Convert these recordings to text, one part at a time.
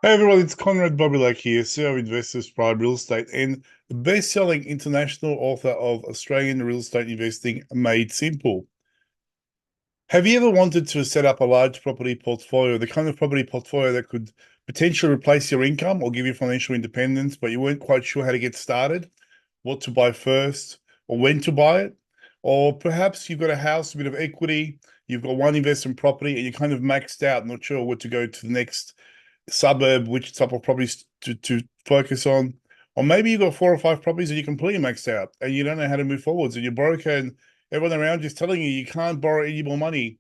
Hey everyone, it's Konrad Bobilak here, CEO of Investors Pride Real Estate and the best-selling international author of Australian Real Estate Investing Made Simple. Have you ever wanted to set up a large property portfolio, the kind of property portfolio that could potentially replace your income or give you financial independence, but you weren't quite sure how to get started, what to buy first, or when to buy it? Or perhaps you've got a house, a bit of equity, you've got one investment property, and you're kind of maxed out, not sure what to go to the next suburb, which type of properties to focus on. Or maybe you've got four or five properties that you completely maxed out and you don't know how to move forwards and you're broke and everyone around you is telling you you can't borrow any more money.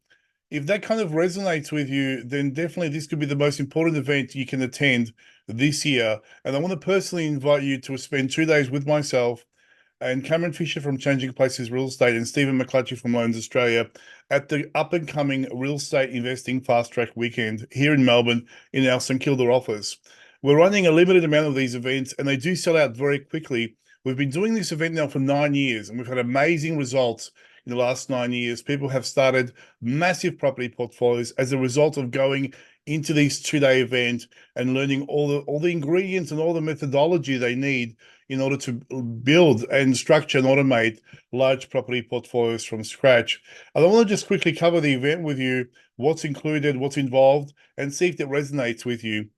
If that kind of resonates with you, then definitely this could be the most important event you can attend this year. And I want to personally invite you to spend 2 days with myself and Cameron Fisher from Changing Places Real Estate and Stephen McClutchy from Loans Australia at the up and coming Real Estate Investing Fast Track Weekend here in Melbourne in our St Kilda office. We're running a limited amount of these events and they do sell out very quickly. We've been doing this event now for 9 years and we've had amazing results in the last 9 years. People have started massive property portfolios as a result of going into these 2 day event and learning all the ingredients and all the methodology they need in order to build and structure and automate large property portfolios from scratch. And I want to just quickly cover the event with you, what's included, what's involved, and see if it resonates with you.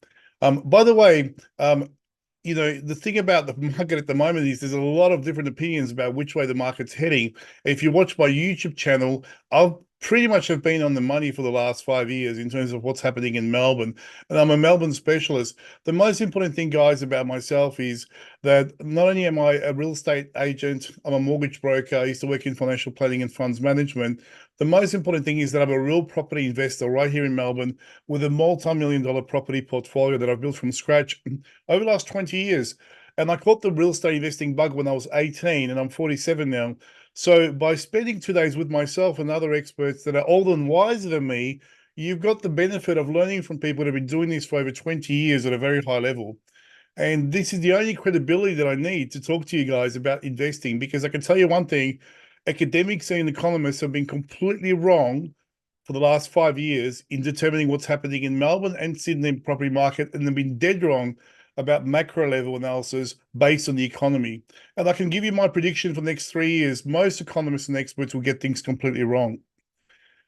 By the way, the thing about the market at the moment is there's a lot of different opinions about which way the market's heading. If you watch my YouTube channel, I've pretty much have been on the money for the last 5 years in terms of what's happening in Melbourne. And I'm a Melbourne specialist. The most important thing, guys, about myself is that not only am I a real estate agent, I'm a mortgage broker, I used to work in financial planning and funds management. The most important thing is that I'm a real property investor right here in Melbourne with a multi-million-dollar property portfolio that I've built from scratch over the last 20 years. And I caught the real estate investing bug when I was 18 and I'm 47 now. So by spending 2 days with myself and other experts that are older and wiser than me, you've got the benefit of learning from people that have been doing this for over 20 years at a very high level. And this is the only credibility that I need to talk to you guys about investing, because I can tell you one thing, academics and economists have been completely wrong for the last 5 years in determining what's happening in Melbourne and Sydney property market, and they've been dead wrong about macro level analysis based on the economy. And I can give you my prediction for the next 3 years. Most economists and experts will get things completely wrong.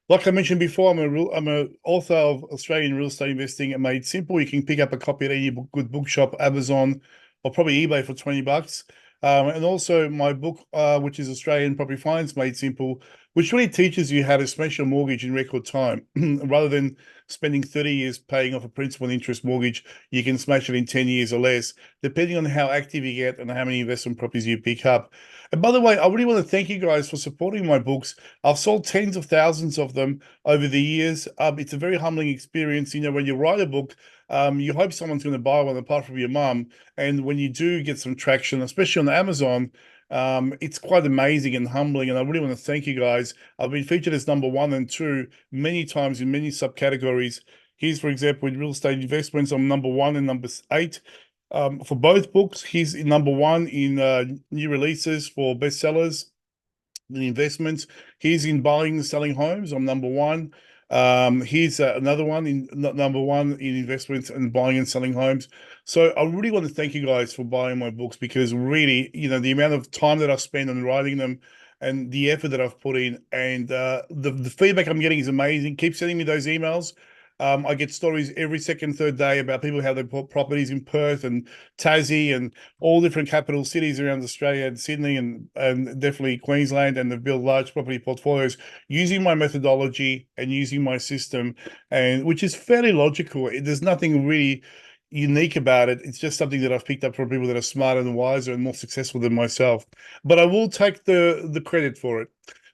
Like I mentioned before, I'm a author of Australian Real Estate Investing Made Simple. You can pick up a copy at any good bookshop, Amazon, or probably eBay for $20. And also my book, which is Australian Property Finance Made Simple, which really teaches you how to smash your mortgage in record time. Rather than spending 30 years paying off a principal and interest mortgage, you can smash it in 10 years or less, depending on how active you get and how many investment properties you pick up. And by the way, I really want to thank you guys for supporting my books. I've sold tens of thousands of them over the years. It's a very humbling experience. When you write a book, you hope someone's going to buy one apart from your mum. And when you do get some traction, especially on Amazon, it's quite amazing and humbling. And I really want to thank you guys. I've been featured as number 1 and 2 many times in many subcategories. Here's, for example, in real estate investments, I'm number 1 and number 8. For both books, he's number 1 in new releases for bestsellers in investments. He's in buying and selling homes. I'm number 1. Here's another one in number 1 in investments and buying and selling homes. So I really want to thank you guys for buying my books, because really, the amount of time that I've spent on writing them and the effort that I've put in, and the feedback I'm getting is amazing. Keep sending me those emails. I get stories every second, third day about people how they bought properties in Perth and Tassie and all different capital cities around Australia and Sydney and definitely Queensland, and they've built large property portfolios using my methodology and using my system, and which is fairly logical. There's nothing really unique about it. It's just something that I've picked up from people that are smarter and wiser and more successful than myself. But I will take the credit for it.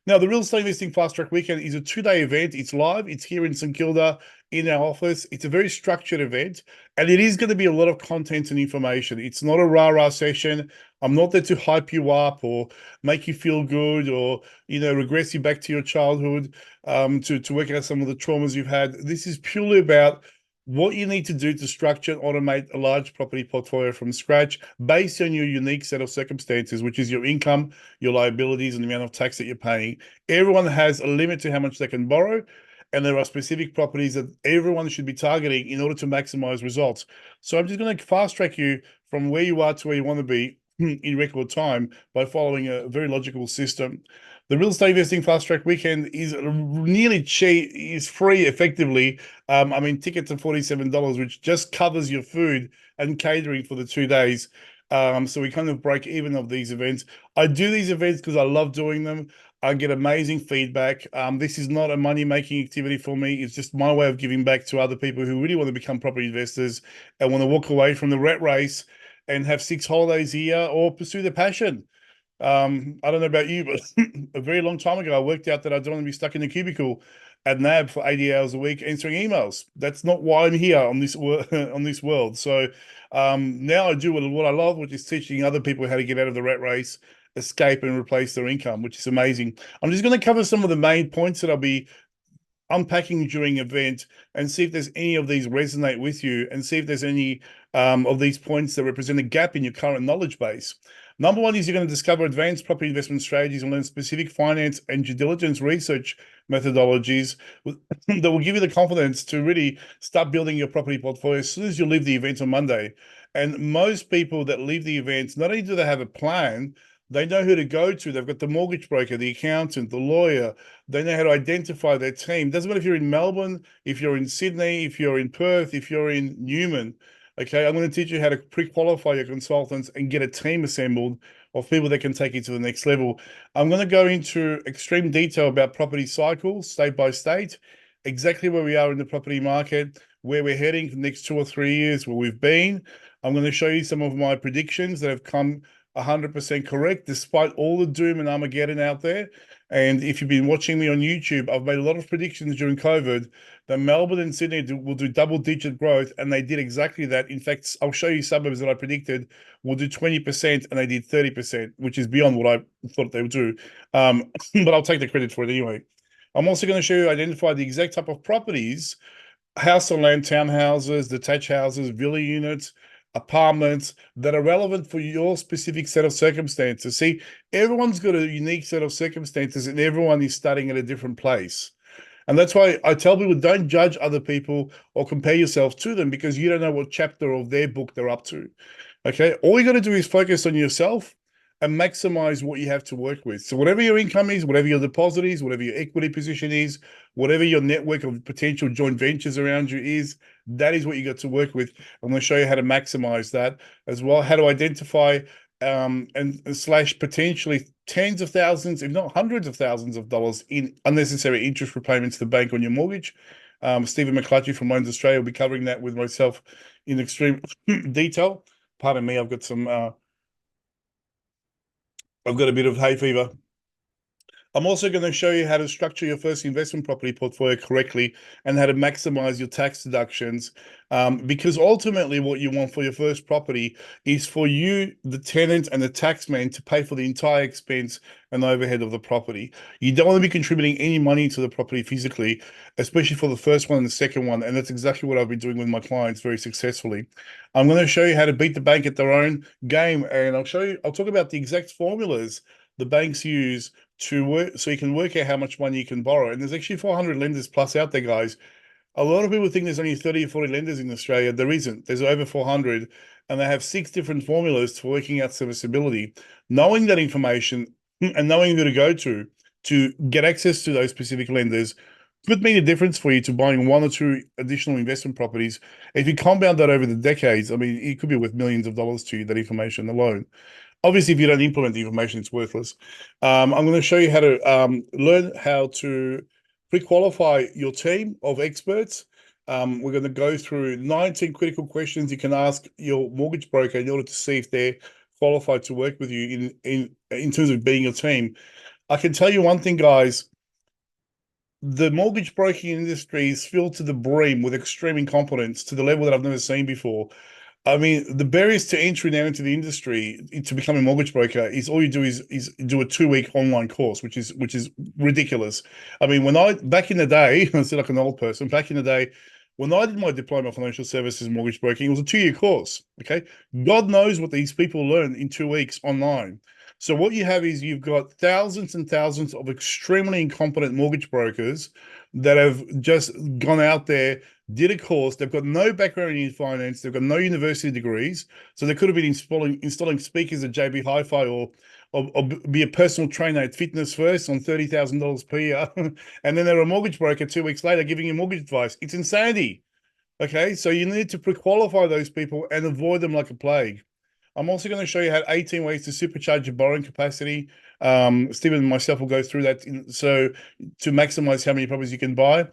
Now, the Real Estate Investing Fast Track Weekend is a 2 day event. It's live. It's here in St Kilda in our office. It's a very structured event, and it is going to be a lot of content and information. It's not a rah-rah session. I'm not there to hype you up or make you feel good or, regress you back to your childhood, to work out some of the traumas you've had. This is purely about what you need to do to structure and automate a large property portfolio from scratch based on your unique set of circumstances, which is your income, your liabilities, and the amount of tax that you're paying. Everyone has a limit to how much they can borrow. and there are specific properties that everyone should be targeting in order to maximize results. So I'm just going to fast track you from where you are to where you want to be in record time by following a very logical system. The real estate investing fast track weekend is nearly cheap, is free effectively. I mean, tickets are $47, which just covers your food and catering for the 2 days. So we kind of break even of these events. I do these events because I love doing them. I get amazing feedback. This is not a money-making activity for me. It's just my way of giving back to other people who really want to become property investors and want to walk away from the rat race and have 6 holidays a year or pursue their passion. I don't know about you, but a very long time ago, I worked out that I don't want to be stuck in a cubicle at NAB for 80 hours a week answering emails. That's not why I'm here on this on this world. So now I do what I love, which is teaching other people how to get out of the rat race, escape, and replace their income, which is amazing. I'm just going to cover some of the main points that I'll be unpacking during event and see if there's any of these resonate with you and see if there's any of these points that represent a gap in your current knowledge base. Number one is you're going to discover advanced property investment strategies and learn specific finance and due diligence research methodologies that will give you the confidence to really start building your property portfolio as soon as you leave the event on Monday. And most people that leave the event, not only do they have a plan, they know who to go to. They've got the mortgage broker, the accountant, the lawyer. They know how to identify their team. Doesn't matter if you're in Melbourne, if you're in Sydney, if you're in Perth, if you're in Newman. Okay, I'm going to teach you how to pre-qualify your consultants and get a team assembled of people that can take you to the next level. I'm going to go into extreme detail about property cycles, state by state, exactly where we are in the property market, where we're heading for the next 2 or 3 years, where we've been. I'm going to show you some of my predictions that have come 100% correct, despite all the doom and Armageddon out there. And if you've been watching me on YouTube, I've made a lot of predictions during COVID that Melbourne and Sydney will do double-digit growth, and they did exactly that. In fact, I'll show you suburbs that I predicted will do 20%, and they did 30%, which is beyond what I thought they would do. But I'll take the credit for it anyway. I'm also going to show you identify the exact type of properties, house on land, townhouses, detached houses, villa units, apartments that are relevant for your specific set of circumstances. See, everyone's got a unique set of circumstances and everyone is starting at a different place. And that's why I tell people, don't judge other people or compare yourself to them because you don't know what chapter of their book they're up to. Okay. All you got to do is focus on yourself and maximize what you have to work with. So whatever your income is, whatever your deposit is, whatever your equity position is, whatever your network of potential joint ventures around you is, that is what you got to work with. I'm going to show you how to maximize that as well, how to identify and slash potentially tens of thousands, if not hundreds of thousands of dollars in unnecessary interest repayments to the bank on your mortgage. Stephen McClutchy from Loans Australia will be covering that with myself in extreme detail. Pardon me, I've got a bit of hay fever. I'm also going to show you how to structure your first investment property portfolio correctly and how to maximize your tax deductions. Because ultimately what you want for your first property is for you, the tenant and the taxman, to pay for the entire expense and overhead of the property. You don't want to be contributing any money to the property physically, especially for the first one and the second one. And that's exactly what I've been doing with my clients very successfully. I'm going to show you how to beat the bank at their own game. And I'll talk about the exact formulas the banks use to work, so you can work out how much money you can borrow. And there's actually 400 lenders plus out there, guys. A lot of people think there's only 30 or 40 lenders in Australia. There isn't. There's over 400, and they have 6 different formulas for working out serviceability. Knowing that information and knowing who to go to get access to those specific lenders could mean a difference for you to buying 1 or 2 additional investment properties. If you compound that over the decades, I mean, it could be worth millions of dollars to you, that information alone. Obviously, if you don't implement the information, it's worthless. I'm going to show you how to learn how to pre-qualify your team of experts. We're going to go through 19 critical questions you can ask your mortgage broker in order to see if they're qualified to work with you in terms of being a team. I can tell you one thing, guys. The mortgage broking industry is filled to the brim with extreme incompetence to the level that I've never seen before. I mean, the barriers to entry now into the industry to become a mortgage broker is all you do is do a 2-week online course, which is ridiculous. I mean, back in the day, I sound like an old person, back in the day, when I did my diploma of financial services mortgage broking, it was a 2-year course. Okay. God knows what these people learn in 2 weeks online. So what you have is you've got thousands and thousands of extremely incompetent mortgage brokers that have just gone out there, did a course. They've got no background in finance. They've got no university degrees. So they could have been installing speakers at JB Hi-Fi or be a personal trainer at Fitness First on $30,000 per year. And then they're a mortgage broker 2 weeks later giving you mortgage advice. It's insanity. Okay, so you need to pre-qualify those people and avoid them like a plague. I'm also going to show you how 18 ways to supercharge your borrowing capacity. Stephen and myself will go through that. So to maximize how many properties you can buy.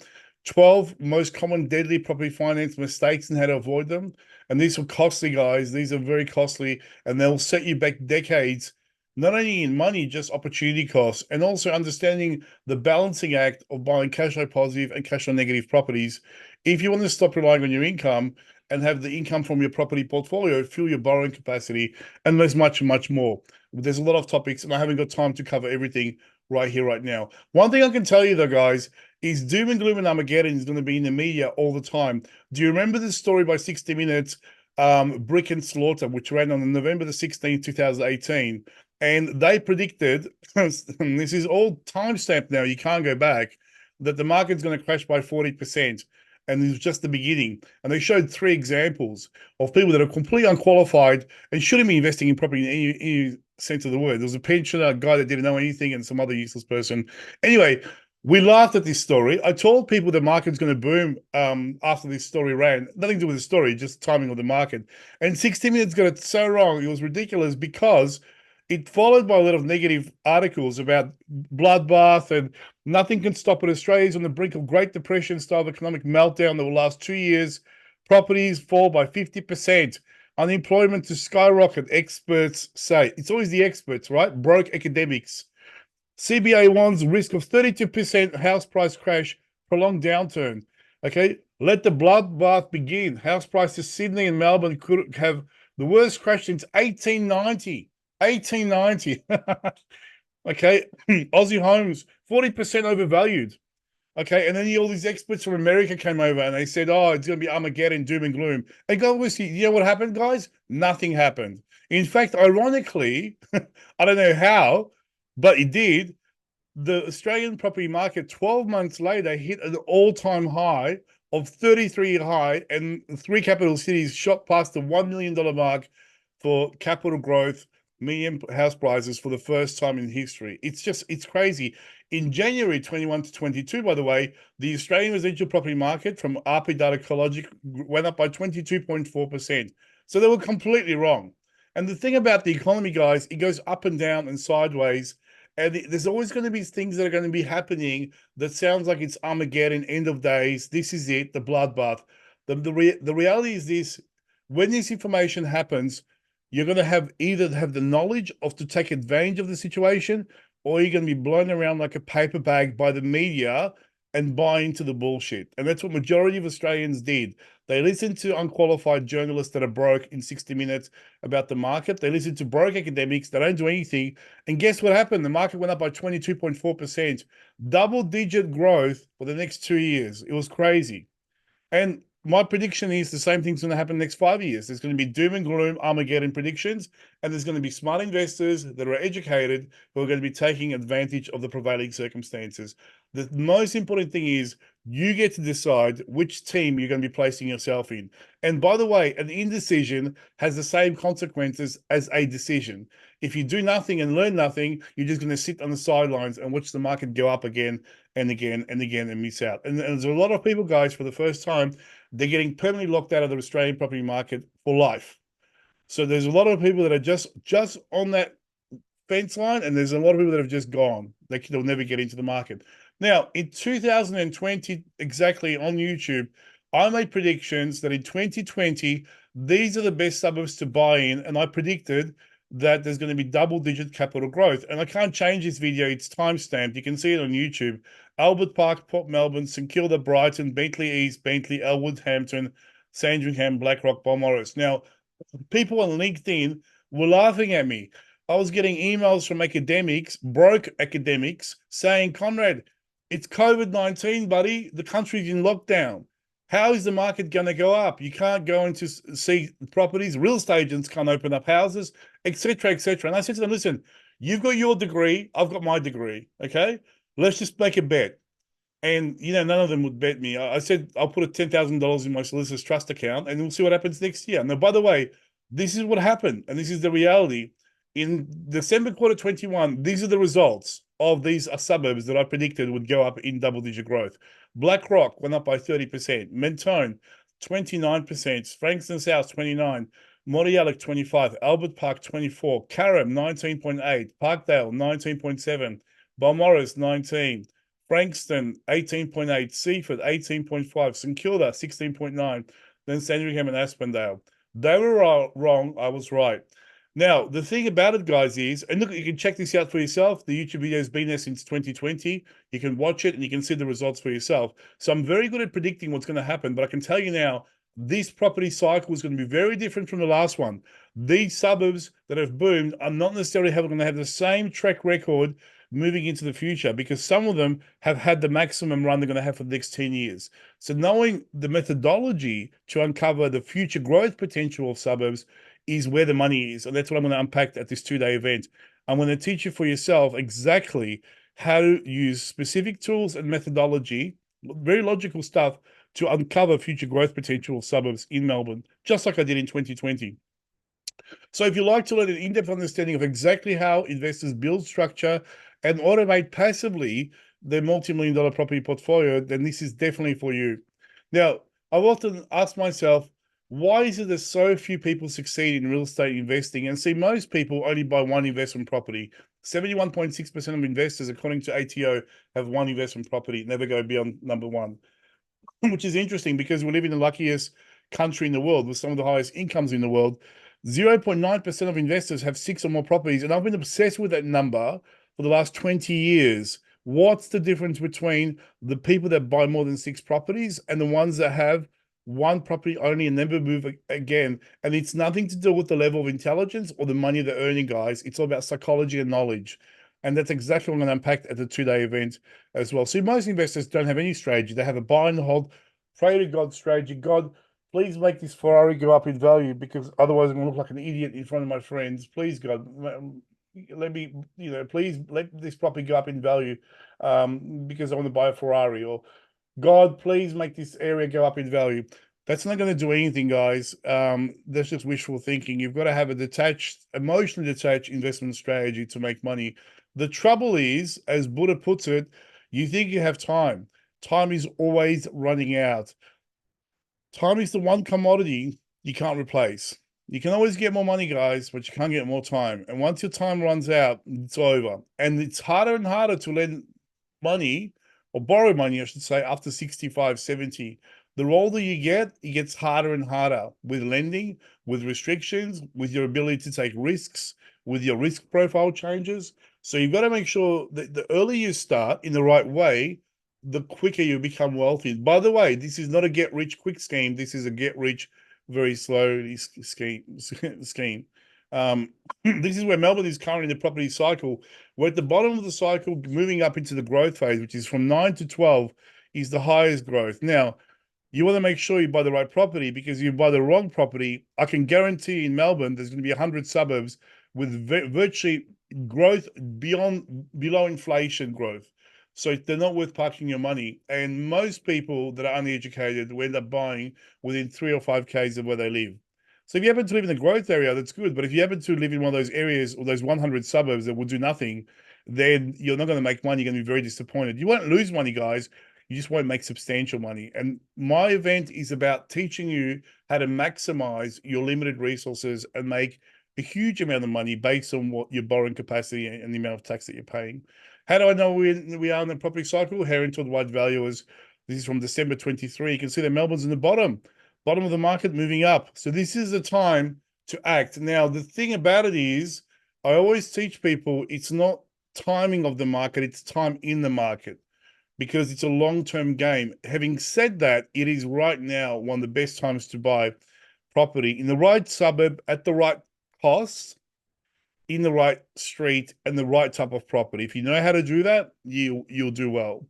12 most common deadly property finance mistakes and how to avoid them. And these are costly, guys. These are very costly, and they'll set you back decades, not only in money, just opportunity costs, and also understanding the balancing act of buying cash flow positive and cash flow negative properties. If you want to stop relying on your income and have the income from your property portfolio fuel your borrowing capacity, and there's much, much more. There's a lot of topics, and I haven't got time to cover everything right here, right now. One thing I can tell you, though, guys, is doom and gloom and Armageddon is going to be in the media all the time. Do you remember the story by 60 Minutes, Brick and Slaughter, which ran on November the 16th, 2018? And they predicted, and this is all timestamped now, you can't go back, that the market's going to crash by 40%. And it was just the beginning. And they showed 3 examples of people that are completely unqualified and shouldn't be investing in property in any sense of the word. There was a pensioner, a guy that didn't know anything, and some other useless person. Anyway, we laughed at this story. I told people the market's going to boom after this story ran. Nothing to do with the story, just timing of the market. And 60 Minutes got it so wrong. It was ridiculous because it followed by a lot of negative articles about bloodbath and nothing can stop it. Australia's on the brink of Great Depression style economic meltdown that will last 2 years. Properties fall by 50%. Unemployment to skyrocket, experts say. It's always the experts, right? Broke academics. CBA warns risk of 32% house price crash, prolonged downturn. Okay, let the bloodbath begin. House prices Sydney and Melbourne could have the worst crash since 1890. 1890. Okay, Aussie homes 40% overvalued. Okay, and then all these experts from America came over and they said, "Oh, it's going to be Armageddon, doom and gloom." And go, you know what happened, guys? Nothing happened. In fact, ironically, I don't know how, but it did. The Australian property market 12 months later hit an all-time high of 33 high, and 3 capital cities shot past the $1 million mark for capital growth, median house prices for the first time in history. It's crazy. In January 21 to 22, by the way, the Australian residential property market from RP Data Ecologic went up by 22.4%. So they were completely wrong. And the thing about the economy, guys, it goes up and down and sideways. And there's always going to be things that are going to be happening that sounds like it's Armageddon, end of days. This is it, the bloodbath. The reality is this: when this information happens, you're going to have either have the knowledge of to take advantage of the situation, or you're going to be blown around like a paper bag by the media and buy into the bullshit. And that's what majority of Australians did. They listened to unqualified journalists that are broke in 60 Minutes about the market. They listened to broke academics that don't do anything. And guess what happened? The market went up by 22.4%, double-digit growth for the next 2 years. It was crazy. And my prediction is the same thing's going to happen in the next 5 years. There's going to be doom and gloom, Armageddon predictions, and there's going to be smart investors that are educated who are going to be taking advantage of the prevailing circumstances. The most important thing is you get to decide which team you're going to be placing yourself in. And by the way, an indecision has the same consequences as a decision. If you do nothing and learn nothing, you're just going to sit on the sidelines and watch the market go up again and again and again and miss out. And there's a lot of people, guys, for the first time, they're getting permanently locked out of the Australian property market for life. So there's a lot of people that are just on that fence line, and there's a lot of people that have just gone. They'll never get into the market. Now, in 2020, exactly on YouTube, I made predictions that in 2020, these are the best suburbs to buy in, and I predicted that there's going to be double-digit capital growth. And I can't change this video. It's timestamped. You can see it on YouTube. Albert Park, Port Melbourne, St Kilda, Brighton, Bentley East, Bentley, Elwood, Hampton, Sandringham, Blackrock, Balmoral. Now, people on LinkedIn were laughing at me. I was getting emails from academics, broke academics, saying, "Konrad, it's COVID-19, buddy. The country's in lockdown. How is the market going to go up? You can't go into see properties. Real estate agents can't open up houses, etc., etc." And I said to them, "Listen, You've got your degree, I've got my degree. Okay, let's just make a bet. And none of them would bet me. I said I'll put a $10,000 in my solicitor's trust account, and we'll see what happens next year. Now, by the way, this is what happened, and this is the reality. In December quarter 21, these are the results of these suburbs that I predicted would go up in double-digit growth. BlackRock went up by 30%, Mentone 29%, Frankston South 29, Morialek 25, Albert Park 24, Carrum 19.8, Parkdale 19.7, Balmoral 19. Frankston, 18.8, Seaford, 18.5, St Kilda, 16.9, then Sandringham and Aspendale. They were wrong, I was right. Now, the thing about it, guys, is, and look, you can check this out for yourself. The YouTube video has been there since 2020. You can watch it and you can see the results for yourself. So I'm very good at predicting what's going to happen, but I can tell you now, this property cycle is going to be very different from the last one. These suburbs that have boomed are not necessarily going to have the same track record moving into the future, because some of them have had the maximum run they're going to have for the next 10 years. So knowing the methodology to uncover the future growth potential of suburbs is where the money is. And that's what I'm going to unpack at this 2-day event. I'm going to teach you for yourself exactly how to use specific tools and methodology, very logical stuff, to uncover future growth potential of suburbs in Melbourne, just like I did in 2020. So if you like to learn an in-depth understanding of exactly how investors build, structure, and automate passively their multi-million-dollar property portfolio, then this is definitely for you. Now, I've often asked myself, why is it that so few people succeed in real estate investing? And see, most people only buy one investment property. 71.6% of investors, according to ATO, have one investment property, never go beyond number one. Which is interesting because we live in the luckiest country in the world with some of the highest incomes in the world. 0.9% of investors have 6 or more properties, and I've been obsessed with that number for the last 20 years. What's the difference between the people that buy more than 6 properties and the ones that have one property only and never move again? And it's nothing to do with the level of intelligence or the money they're earning, guys. It's all about psychology and knowledge. And that's exactly what I'm going to unpack at the 2-day event as well. So most investors don't have any strategy. They have a buy and hold, pray to God strategy. God, please make this Ferrari go up in value, because otherwise I'm going to look like an idiot in front of my friends. Please, God, let me, please let this property go up in value because I want to buy a Ferrari. Or God, please make this area go up in value. That's not going to do anything, guys. That's just wishful thinking. You've got to have a detached, emotionally detached investment strategy to make money. The trouble is, as Buddha puts it, you think you have time. Time is always running out. Time is the one commodity you can't replace. You can always get more money, guys, but you can't get more time. And once your time runs out, it's over. And it's harder and harder to lend money, or borrow money, I should say, after 65, 70. The older you get, it gets harder and harder with lending, with restrictions, with your ability to take risks, with your risk profile changes. So you've got to make sure that the earlier you start in the right way, the quicker you become wealthy. By the way, this is not a get rich quick scheme. This is a get rich very slowly scheme. This is where Melbourne is currently in the property cycle. We're at the bottom of the cycle, moving up into the growth phase, which is from 9 to 12 is the highest growth. Now, you want to make sure you buy the right property, because if you buy the wrong property, I can guarantee in Melbourne there's going to be 100 suburbs with virtually growth below inflation growth. So they're not worth parking your money. And most people that are uneducated will end up buying within 3 or 5 Ks of where they live. So if you happen to live in the growth area, that's good. But if you happen to live in one of those areas or those 100 suburbs that will do nothing, then you're not going to make money. You're going to be very disappointed. You won't lose money, guys. You just won't make substantial money. And my event is about teaching you how to maximize your limited resources and make a huge amount of money based on what your borrowing capacity and the amount of tax that you're paying. How do I know we are in the property cycle? Heron Todd White Valuers. This is from December 23. You can see that Melbourne's in the bottom of the market, moving up. So this is the time to act. Now, the thing about it is, I always teach people it's not timing of the market, it's time in the market, because it's a long-term game. Having said that, it is right now one of the best times to buy property in the right suburb at the right cost, in the right street, and the right type of property. If you know how to do that, you'll do well.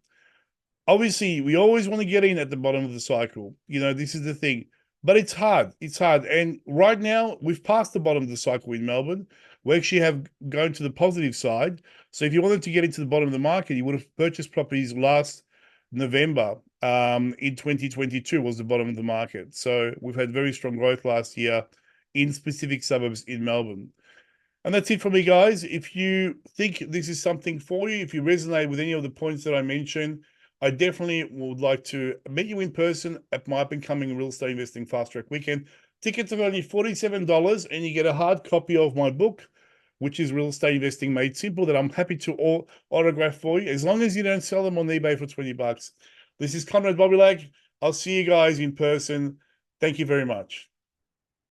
Obviously, we always want to get in at the bottom of the cycle. This is the thing. But it's hard. It's hard. And right now, we've passed the bottom of the cycle in Melbourne. We actually have gone to the positive side. So if you wanted to get into the bottom of the market, you would have purchased properties last November in 2022 was the bottom of the market. So we've had very strong growth last year in specific suburbs in Melbourne. And that's it for me, guys. If you think this is something for you, if you resonate with any of the points that I mentioned, I definitely would like to meet you in person at my up-and-coming real estate investing fast track weekend. Tickets are only $47, and you get a hard copy of my book, which is Real Estate Investing Made Simple, that I'm happy to autograph for you, as long as you don't sell them on eBay for 20 bucks. This is Konrad Bobilak. I'll see you guys in person. Thank you very much.